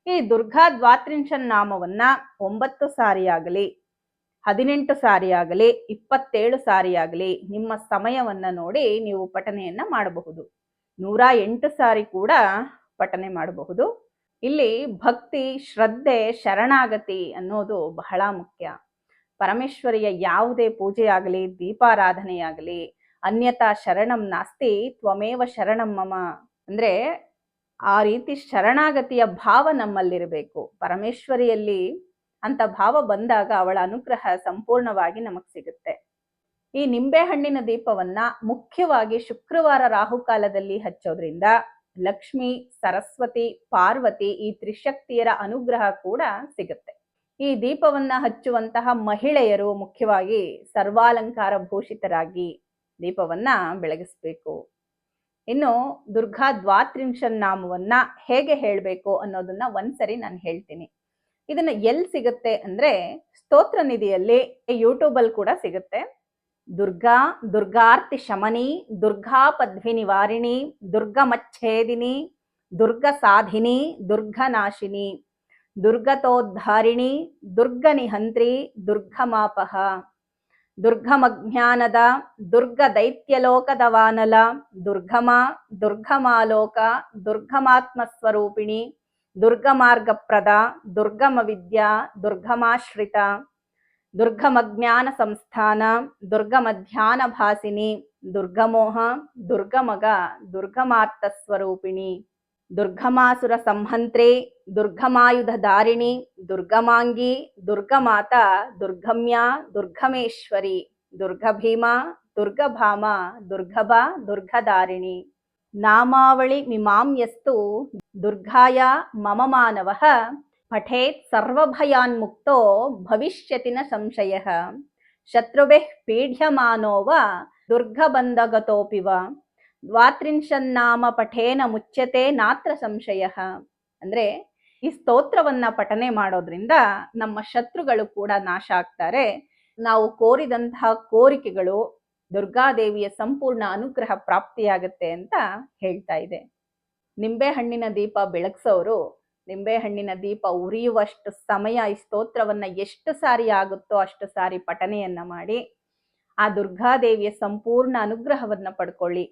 ಈ ದುರ್ಗಾ ದ್ವಾತ್ರಿಂಶನ್ನಾಮವನ್ನ 9 ಸಾರಿ ಆಗಲಿ, 18 ಸಾರಿ ಆಗಲಿ, 27 ಸಾರಿ ಆಗಲಿ ನಿಮ್ಮ ಸಮಯವನ್ನ ನೋಡಿ ನೀವು ಪಠನೆಯನ್ನ ಮಾಡಬಹುದು. 108 ಸಾರಿ ಕೂಡ ಪಠನೆ ಮಾಡಬಹುದು. ಇಲ್ಲಿ ಭಕ್ತಿ, ಶ್ರದ್ಧೆ, ಶರಣಾಗತಿ ಅನ್ನೋದು ಬಹಳ ಮುಖ್ಯ. ಪರಮೇಶ್ವರಿಯ ಯಾವುದೇ ಪೂಜೆಯಾಗಲಿ, ದೀಪಾರಾಧನೆಯಾಗಲಿ, ಅನ್ಯತಾ ಶರಣಂ ನಾಸ್ತಿ ತ್ವಮೇವ ಶರಣಂ ಮಮ ಅಂದ್ರೆ ಆ ರೀತಿ ಶರಣಾಗತಿಯ ಭಾವ ನಮ್ಮಲ್ಲಿರಬೇಕು. ಪರಮೇಶ್ವರಿಯಲ್ಲಿ ಅಂತ ಭಾವ ಬಂದಾಗ ಅವಳ ಅನುಗ್ರಹ ಸಂಪೂರ್ಣವಾಗಿ ನಮಗ್ ಸಿಗುತ್ತೆ. ಈ ನಿಂಬೆಹಣ್ಣಿನ ದೀಪವನ್ನ ಮುಖ್ಯವಾಗಿ ಶುಕ್ರವಾರ ರಾಹುಕಾಲದಲ್ಲಿ ಹಚ್ಚೋದ್ರಿಂದ ಲಕ್ಷ್ಮಿ, ಸರಸ್ವತಿ, ಪಾರ್ವತಿ ಈ ತ್ರಿಶಕ್ತಿಯರ ಅನುಗ್ರಹ ಕೂಡ ಸಿಗುತ್ತೆ. ಈ ದೀಪವನ್ನ ಹಚ್ಚುವಂತಹ ಮಹಿಳೆಯರು ಮುಖ್ಯವಾಗಿ ಸರ್ವಾಲಂಕಾರ ಭೂಷಿತರಾಗಿ ದೀಪವನ್ನ ಬೆಳಗಿಸ್ಬೇಕು. ಇನ್ನು ದುರ್ಗಾ ದ್ವಾತ್ರಿಂಶನ್ನಾಮವನ್ನ ಹೇಗೆ ಹೇಳಬೇಕು ಅನ್ನೋದನ್ನ ಒಂದ್ಸರಿ ನಾನು ಹೇಳ್ತೀನಿ. ಇದನ್ನ ಎಲ್ಲಿ ಸಿಗುತ್ತೆ ಅಂದ್ರೆ ಸ್ತೋತ್ರ ನಿಧಿಯಲ್ಲಿ, ಯೂಟ್ಯೂಬ್ ಅಲ್ಲಿ ಕೂಡ ಸಿಗುತ್ತೆ. ದುರ್ಗಾ, ದುರ್ಗಾರ್ತಿ ಶಮನಿ, ದುರ್ಗಾ ಪದ್ವಿ ನಿವಾರಿಣಿ, ದುರ್ಗಮಚ್ಛೇದಿನಿ, ದುರ್ಗ ಸಾಧಿನಿ, ದುರ್ಗನಾಶಿನಿ, ದುರ್ಗತೋದ್ಧಾರಿಣಿ, ದುರ್ಗ ನಿಹಂತ್ರಿ, ದುರ್ಗಮಾಪಹ, ದುರ್ಗಮಜ್ಞಾನದ, ದುರ್ಗ ದೈತ್ಯಲೋಕದ ವಾನಲ, ದುರ್ಗಮ, ದುರ್ಗಮಾಲೋಕ, ದುರ್ಗಮಾತ್ಮಸ್ವರೂಪಿಣಿ, ದುರ್ಗಮಾರ್ಗಪ್ರದ, ದುರ್ಗಮ ವಿದ್ಯಾ, ದುರ್ಗಮಾಶ್ರಿತ, ದುರ್ಗಮಜ್ಞಾನ ಸಂಸ್ಥಾನ, ದುರ್ಗಮಧ್ಯಾನ ಭಾಸಿನಿ, ದುರ್ಗಮೋಹ, ದುರ್ಗಮಗ, ದುರ್ಗಮಾರ್ಥಸ್ವರೂಪಿಣಿ, ದುರ್ಗಮಾಸುರ ಸಂಹಂತ್ರಿ, ದುರ್ಗಮಾಯುಧ ಧಾರಿಣಿ, ದುರ್ಗಮಾಂಗಿ, ದುರ್ಗಮಾತ, ದುರ್ಗಮ್ಯ, ದುರ್ಗಮೇಶ್ವರಿ, ದುರ್ಗಭೀಮ, ದುರ್ಗಭಾಮ, ದುರ್ಗಭ, ದುರ್ಗಧಾರಿಣಿ. ನಾಮಾವಳಿ ಮಿಮಾಂಯಸ್ತು ದುರ್ಗಾಯ ಮಮ ಮಾನವಃ ಪಠೇತ್ ಸರ್ವಭಯಾನ್ಮುಕ್ತೋ ಭವಿಷ್ಯತಿ ನ ಸಂಶಯಃ ಶತ್ರುಭಿಃ ಪೀಡ್ಯಮಾನೋವ ದುರ್ಗಬಂಧಗತೋಪಿ ವ ದ್ವಾತ್ರಿಂಶನ್ನಾಮ ಪಠೇನ ಮುಚ್ಯತೆ ನಾತ್ರ ಸಂಶಯಃ. ಅಂದ್ರೆ ಈ ಸ್ತೋತ್ರವನ್ನ ಪಠನೆ ಮಾಡೋದ್ರಿಂದ ನಮ್ಮ ಶತ್ರುಗಳು ಕೂಡ ನಾಶ ಆಗ್ತಾರೆ. ನಾವು ಕೋರಿದಂತಹ ಕೋರಿಕೆಗಳು, ದುರ್ಗಾದೇವಿಯ ಸಂಪೂರ್ಣ ಅನುಗ್ರಹ ಪ್ರಾಪ್ತಿಯಾಗತ್ತೆ ಅಂತ ಹೇಳ್ತಾ ಇದೆ. ನಿಂಬೆಹಣ್ಣಿನ ದೀಪ ಬೆಳಗ್ಸೋರು ನಿಂಬೆಹಣ್ಣಿನ ದೀಪ ಉರಿಯುವಷ್ಟು ಸಮಯ ಈ ಸ್ತೋತ್ರವನ್ನ ಎಷ್ಟು ಸಾರಿ ಆಗುತ್ತೋ ಅಷ್ಟು ಸಾರಿ ಪಠನೆಯನ್ನ ಮಾಡಿ ಆ ದುರ್ಗಾದೇವಿಯ ಸಂಪೂರ್ಣ ಅನುಗ್ರಹವನ್ನ ಪಡ್ಕೊಳ್ಳಿ.